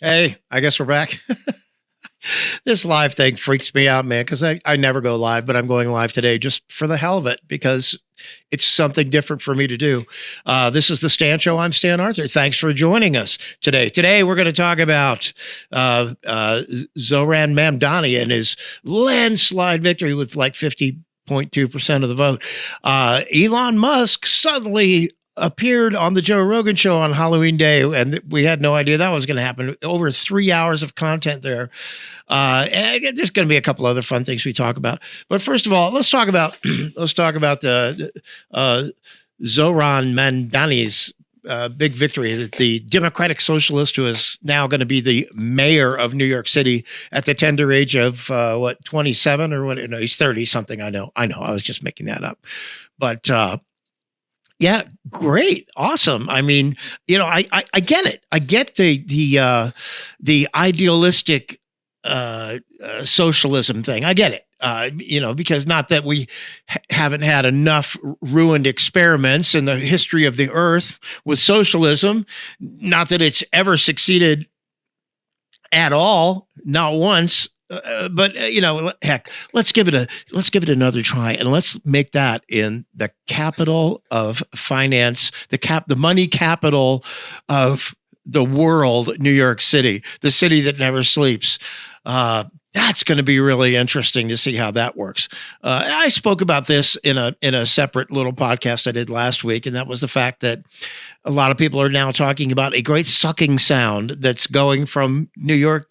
Hey, I guess we're back. This live thing freaks me out, man, because I never go live, but I'm going live today just for the hell of it because it's something different for me to do. This is the Stan Show. I'm Stan Arthur. Thanks for joining us today. Today, we're going to talk about Zoran Mamdani and his landslide victory with like 50.2% of the vote. Elon Musk suddenly appeared on the Joe Rogan show on Halloween Day, and we had no idea that was going to happen. Over 3 hours of content there. And there's going to be a couple other fun things we talk about. But first of all, let's talk about the Zoran Mamdani's big victory. The Democratic Socialist who is now going to be the mayor of New York City at the tender age of 27 or what? No, he's 30 something. I know. I was just making that up, but. Yeah, great, awesome. I mean, I get it. I get the idealistic socialism thing. I get it. Because not that we haven't had enough ruined experiments in the history of the earth with socialism. Not that it's ever succeeded at all, not once. But heck, let's give it another try, and let's make that in the capital of finance, the money capital of the world, New York City, the city that never sleeps. That's going to be really interesting to see how that works. I spoke about this in a separate little podcast I did last week, and that was the fact that a lot of people are now talking about a great sucking sound that's going from New York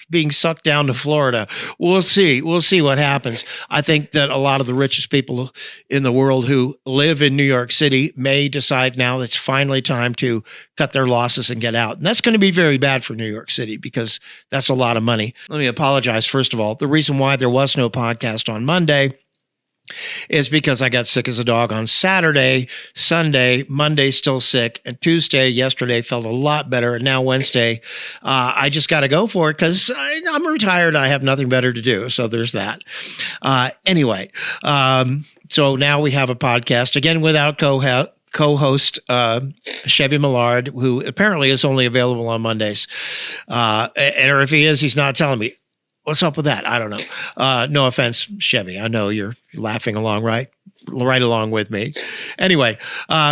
being sucked down to Florida. We'll see. We'll see what happens. I think that a lot of the richest people in the world who live in New York City may decide now it's finally time to cut their losses and get out. And that's going to be very bad for New York City because that's a lot of money. Let me apologize. First of all, the reason why there was no podcast on Monday is because I got sick as a dog on Saturday, Sunday, Monday still sick, and Tuesday, yesterday, felt a lot better, and now Wednesday, I just got to go for it because I'm retired. I have nothing better to do, so there's that. Anyway, so now we have a podcast, again, without co-host Chevy Millard, who apparently is only available on Mondays. Or if he is, he's not telling me. What's up with that? I don't know. No offense, Chevy. I know you're laughing along, right along with me. Anyway,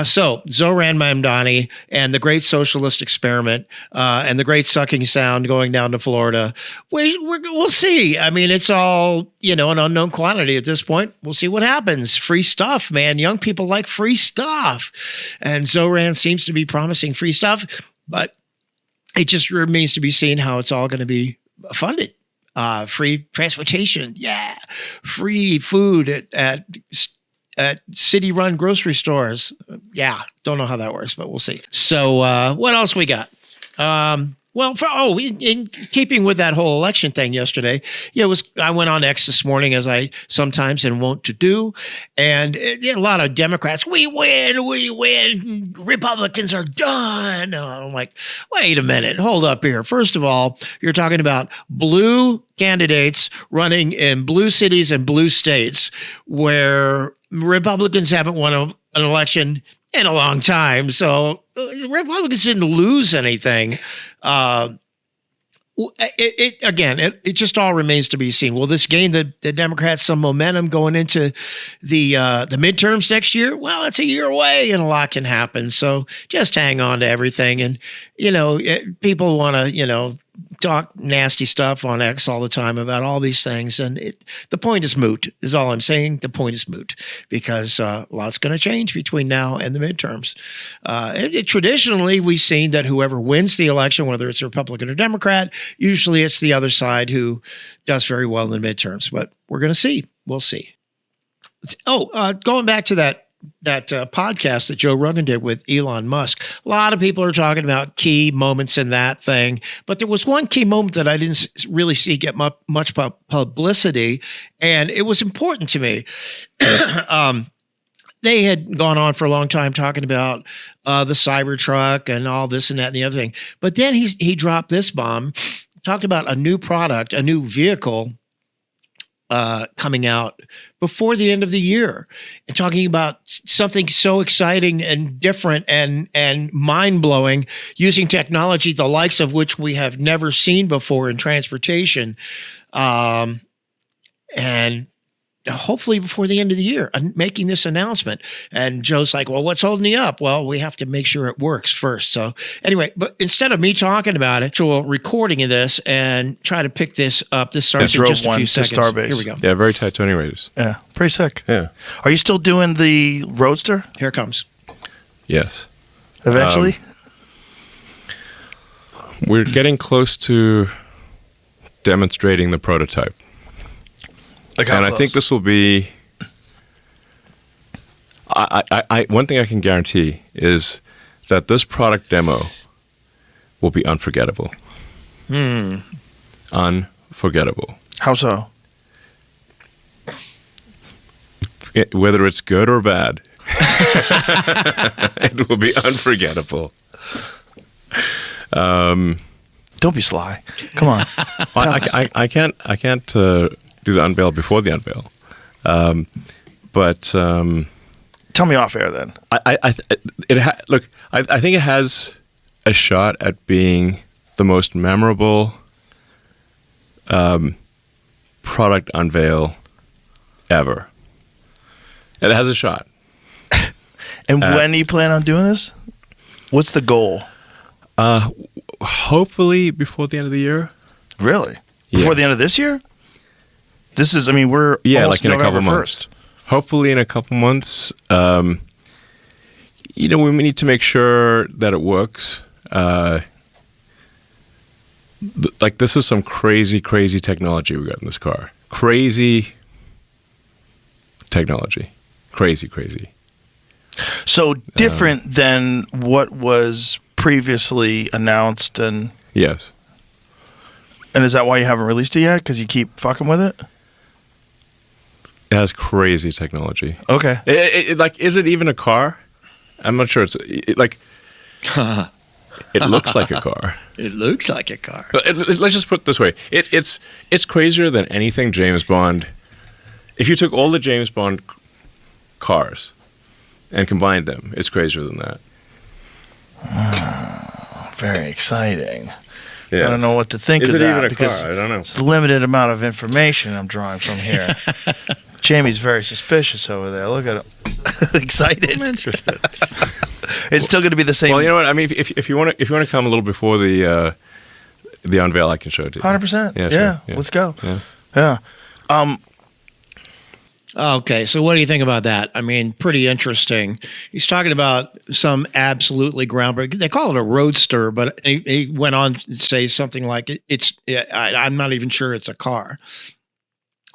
so Zoran Mamdani and the great socialist experiment and the great sucking sound going down to Florida. We'll see. I mean, it's all, an unknown quantity at this point. We'll see what happens. Free stuff, man. Young people like free stuff. And Zoran seems to be promising free stuff, but it just remains to be seen how it's all going to be funded. Free transportation, yeah. Free food at city-run grocery stores, yeah. Don't know how that works, but we'll see. So, what else we got? In keeping with that whole election thing yesterday, I went on X this morning as I sometimes and wont to do, and a lot of Democrats, we win, Republicans are done. And I'm like, wait a minute, hold up here. First of all, you're talking about blue candidates running in blue cities and blue states where Republicans haven't won an election in a long time. So Republicans didn't lose anything. It just all remains to be seen. Will this gain the Democrats some momentum going into the midterms next year? Well, it's a year away and a lot can happen. So just hang on to everything. And, people want to, talk nasty stuff on X all the time about all these things. And the point is moot, is all I'm saying. The point is moot because a lot's going to change between now and the midterms. Traditionally, we've seen that whoever wins the election, whether it's a Republican or Democrat, usually it's the other side who does very well in the midterms. But we're going to see. We'll see. Going back to that podcast that Joe Rogan did with Elon Musk. A lot of people are talking about key moments in that thing, but there was one key moment that I didn't really see get much publicity, and it was important to me. They had gone on for a long time talking about the Cybertruck and all this and that and the other thing, but then he dropped this bomb, talked about a new product, a new vehicle coming out before the end of the year, and talking about something so exciting and different and mind-blowing, using technology the likes of which we have never seen before in transportation, and hopefully before the end of the year, making this announcement. And Joe's like, well, what's holding you up? Well, we have to make sure it works first. So anyway, but instead of me talking about it, so a recording of this and try to pick this up. This starts in just a few seconds. Starbase. Here we go. Yeah, very tight tuning radius. Yeah, pretty sick. Yeah. Are you still doing the Roadster Here it comes. Yes. eventually? We're getting close to demonstrating the prototype. And I think this will be. One thing I can guarantee is that this product demo will be unforgettable. Unforgettable. How so? Whether it's good or bad, it will be unforgettable. Don't be sly. Come on. I can't do the unveil before the unveil, but Tell me off air then. look. I think it has a shot at being the most memorable product unveil ever. It has a shot. And when do you plan on doing this? What's the goal? Hopefully before the end of the year. Really? Yeah. Before the end of this year? This is, I mean, we're almost like in November a couple 1st. months. Hopefully in a couple months. We need to make sure that it works. This is some crazy, crazy technology we got in this car. Crazy technology. Crazy, crazy. So different than what was previously announced, and Yes. is that why you haven't released it yet? Because you keep fucking with it? It has crazy technology. Okay. Is it even a car? I'm not sure. It looks like a car. It looks like a car. Let's just put it this way. It's crazier than anything James Bond. If you took all the James Bond cars and combined them, it's crazier than that. Very exciting. Yes. I don't know what to think Is of it that even a because car? I don't know. it's the limited amount of information I'm drawing from here. Jamie's very suspicious over there. Look at him. Excited. I'm interested. It's still going to be the same. Well, you know what? I mean, if you want to come a little before the unveil, I can show it to you. 100%. Yeah, Yeah, sure. let's go. Yeah. Yeah. Okay, so what do you think about that? I mean, pretty interesting. He's talking about some absolutely groundbreaking. They call it a roadster, but he went on to say something like I'm not even sure it's a car.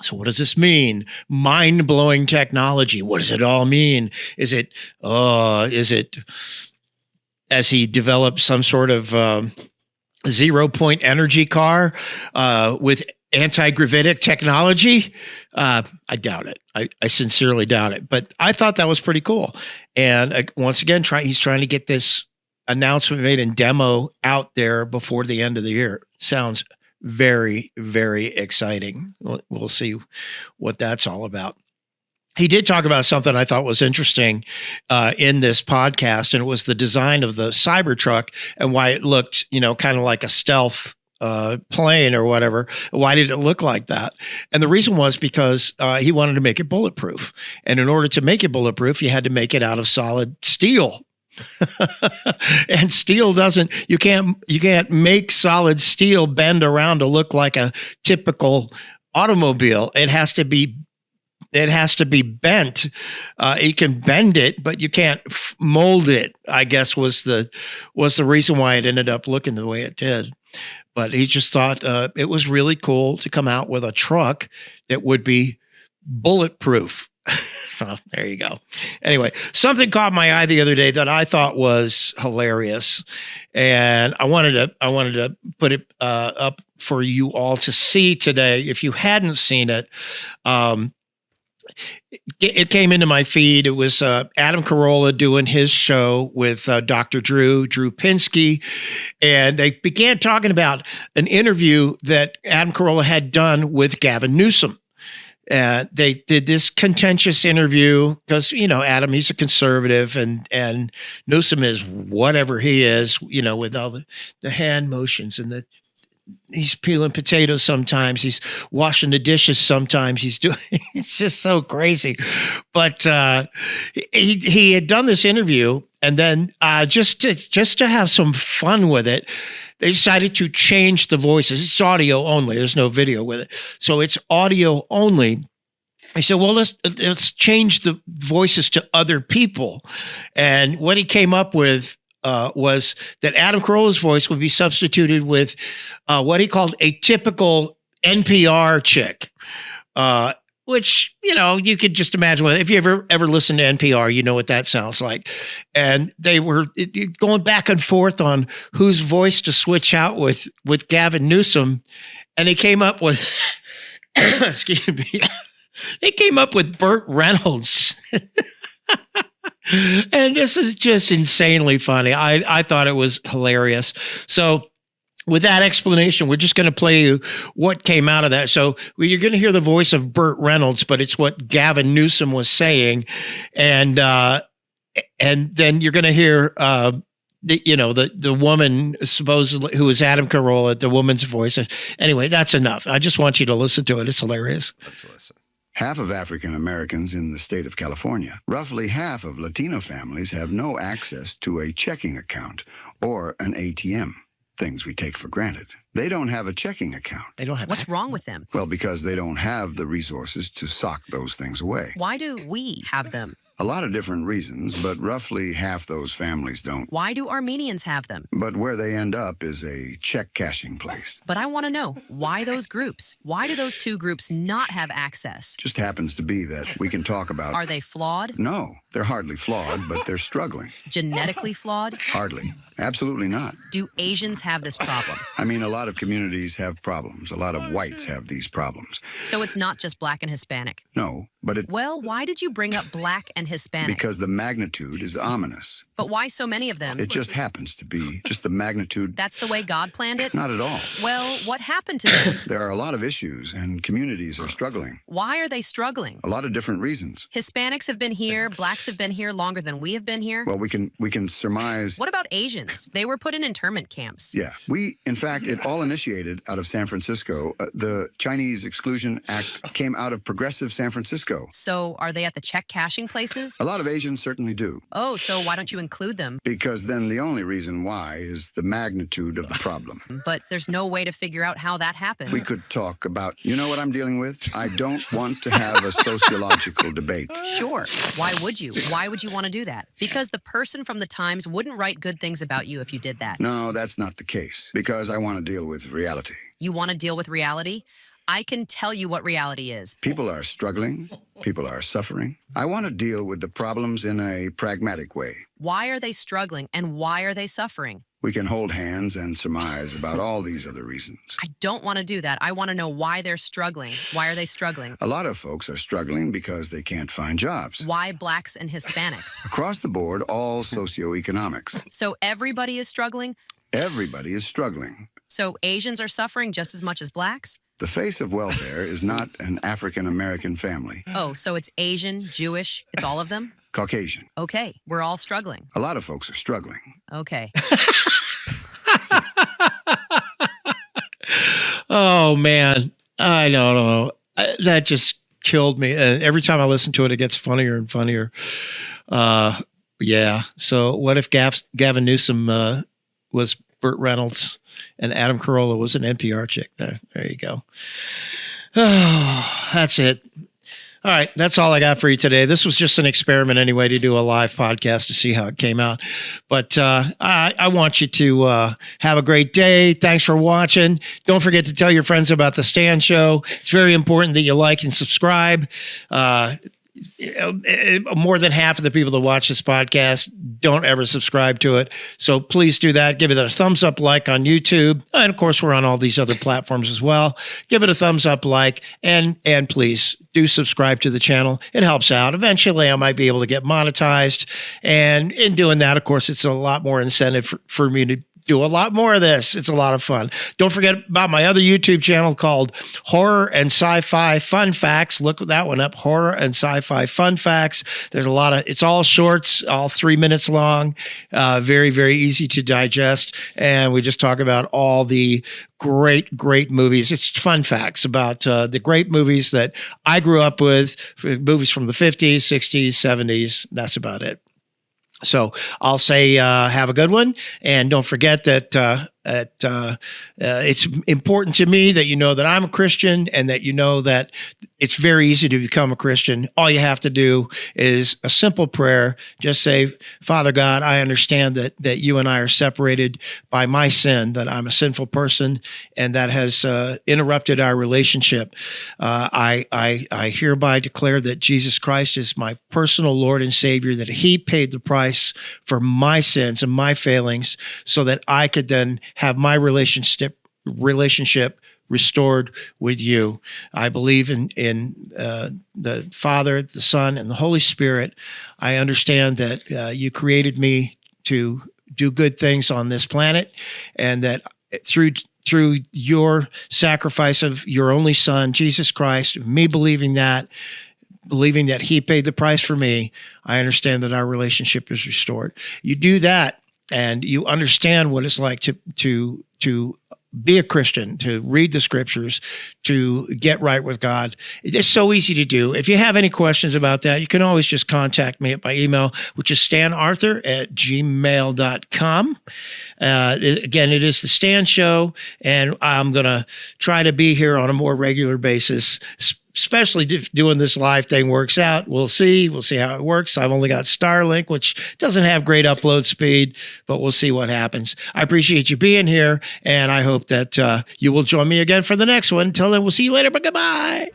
So what does this mean? Mind-blowing technology. What does it all mean? Is it as he developed some sort of 0-point energy car with anti-gravitic technology? I doubt it. I sincerely doubt it. But I thought that was pretty cool. And once again, he's trying to get this announcement made and demo out there before the end of the year. Sounds very, very exciting. We'll see what that's all about. He did talk about something I thought was interesting in this podcast, and it was the design of the Cybertruck and why it looked, kind of like a stealth plane or whatever. Why did it look like that? And the reason was because he wanted to make it bulletproof. And in order to make it bulletproof, you had to make it out of solid steel. And steel you can't make solid steel bend around to look like a typical automobile. It has to be bent. You can bend it, but you can't mold it, I guess was the reason why it ended up looking the way it did. But he just thought it was really cool to come out with a truck that would be bulletproof. Well, there you go. Anyway, something caught my eye the other day that I thought was hilarious, and I wanted to put it up for you all to see today. If you hadn't seen it, it came into my feed. It was Adam Carolla doing his show with Dr. Drew Pinsky, and they began talking about an interview that Adam Carolla had done with Gavin Newsom. They did this contentious interview because, Adam, he's a conservative, and Newsom is whatever he is, with all the hand motions and he's peeling potatoes sometimes, he's washing the dishes sometimes, it's just so crazy. But he had done this interview, and then just to have some fun with it, they decided to change the voices. It's audio only. There's no video with it. So it's audio only. I said, well, let's change the voices to other people. And what he came up with was that Adam Carolla's voice would be substituted with what he called a typical NPR chick, which, you could just imagine. If you ever listen to NPR, you know what that sounds like. And they were going back and forth on whose voice to switch out with Gavin Newsom. And they came up with, excuse me, they came up with Burt Reynolds. And this is just insanely funny. I thought it was hilarious. So with that explanation, we're just going to play you what came out of that. So you're going to hear the voice of Burt Reynolds, but it's what Gavin Newsom was saying. And then you're going to hear the woman supposedly who is Adam Carolla, the woman's voice. Anyway, that's enough. I just want you to listen to it. It's hilarious. Let's listen. Half of African Americans in the state of California, roughly half of Latino families have no access to a checking account or an ATM, things we take for granted. They don't have a checking account. They don't have. What's wrong with them? Well, because they don't have the resources to sock those things away. Why do we have them? A lot of different reasons, but roughly half those families don't. Why do Armenians have them? But where they end up is a check cashing place. But I want to know, why those groups? Why do those two groups not have access? Just happens to be that we can talk about... Are they flawed? No, they're hardly flawed, but they're struggling. Genetically flawed? Hardly. Absolutely not. Do Asians have this problem? I mean, a lot of communities have problems. A lot of whites have these problems. So it's not just black and Hispanic? No, but it... Well, why did you bring up black and Hispanic? Because the magnitude is ominous. But why so many of them? It just happens to be just the magnitude. That's the way God planned it? Not at all. Well, what happened to them? There are a lot of issues, and communities are struggling. Why are they struggling? A lot of different reasons. Hispanics have been here, blacks have been here longer than we have been here. Well, we can surmise... What about Asians? They were put in internment camps. Yeah. In fact, it all initiated out of San Francisco. The Chinese Exclusion Act came out of progressive San Francisco. So are they at the check cashing places? A lot of Asians certainly do. Oh, so why don't you include them? Because then the only reason why is the magnitude of the problem. But there's no way to figure out how that happened. We could talk about, you know what I'm dealing with? I don't want to have a sociological debate. Sure. Why would you? Why would you want to do that? Because the person from the Times wouldn't write good things about you if you did that. No, that's not the case. Because I want to deal with reality. You want to deal with reality? I can tell you what reality is. People are struggling. People are suffering. I want to deal with the problems in a pragmatic way. Why are they struggling and why are they suffering? We can hold hands and surmise about all these other reasons. I don't want to do that. I want to know why they're struggling. Why are they struggling? A lot of folks are struggling because they can't find jobs. Why blacks and Hispanics? Across the board, all socioeconomics. So everybody is struggling? Everybody is struggling. So Asians are suffering just as much as blacks? The face of welfare is not an African-American family. Oh, so it's Asian, Jewish, it's all of them? Caucasian. Okay, we're all struggling. A lot of folks are struggling. Okay. Oh, man. I don't know. That just killed me. Every time I listen to it, it gets funnier and funnier. Yeah. So what if Gavin Newsom was Burt Reynolds and Adam Carolla was an NPR chick? There you go. Oh, that's it. All right. That's all I got for you today. This was just an experiment anyway, to do a live podcast to see how it came out. But I want you to have a great day. Thanks for watching. Don't forget to tell your friends about The Stan Show. It's very important that you like and subscribe. More than half of the people that watch this podcast don't ever subscribe to it. So please do that. Give it a thumbs up like on YouTube. And of course, we're on all these other platforms as well. Give it a thumbs up like, and please do subscribe to the channel. It helps out. Eventually, I might be able to get monetized. And in doing that, of course, it's a lot more incentive for me do a lot more of this. It's a lot of fun. Don't forget about my other YouTube channel called Horror and Sci-Fi Fun Facts. Look that one up, Horror and Sci-Fi Fun Facts. There's a lot of, it's all shorts, all 3 minutes long, very, very easy to digest. And we just talk about all the great movies. It's fun facts about the great movies that I grew up with, movies from the 50s, 60s, 70s. That's about it. So I'll say have a good one, and don't forget that it's important to me that you know that I'm a Christian, and that you know that it's very easy to become a Christian. All you have to do is a simple prayer. Just say, Father God, I understand that you and I are separated by my sin, that I'm a sinful person, and that has interrupted our relationship. I hereby declare that Jesus Christ is my personal Lord and Savior, that he paid the price for my sins and my failings so that I could then have my relationship restored with you. I believe in the Father, the Son, and the Holy Spirit. I understand that you created me to do good things on this planet, and that through your sacrifice of your only Son, Jesus Christ, me believing that he paid the price for me, I understand that our relationship is restored. You do that, and you understand what it's like to be a Christian, to read the scriptures, to get right with God. It's so easy to do. If you have any questions about that, you can always just contact me at my email, which is stanarthur@gmail.com. Again, it is the Stan Show, and I'm going to try to be here on a more regular basis, especially if doing this live thing works out. We'll see. We'll see how it works. I've only got Starlink, which doesn't have great upload speed, but we'll see what happens. I appreciate you being here, and I hope that you will join me again for the next one. Until then, we'll see you later, but goodbye.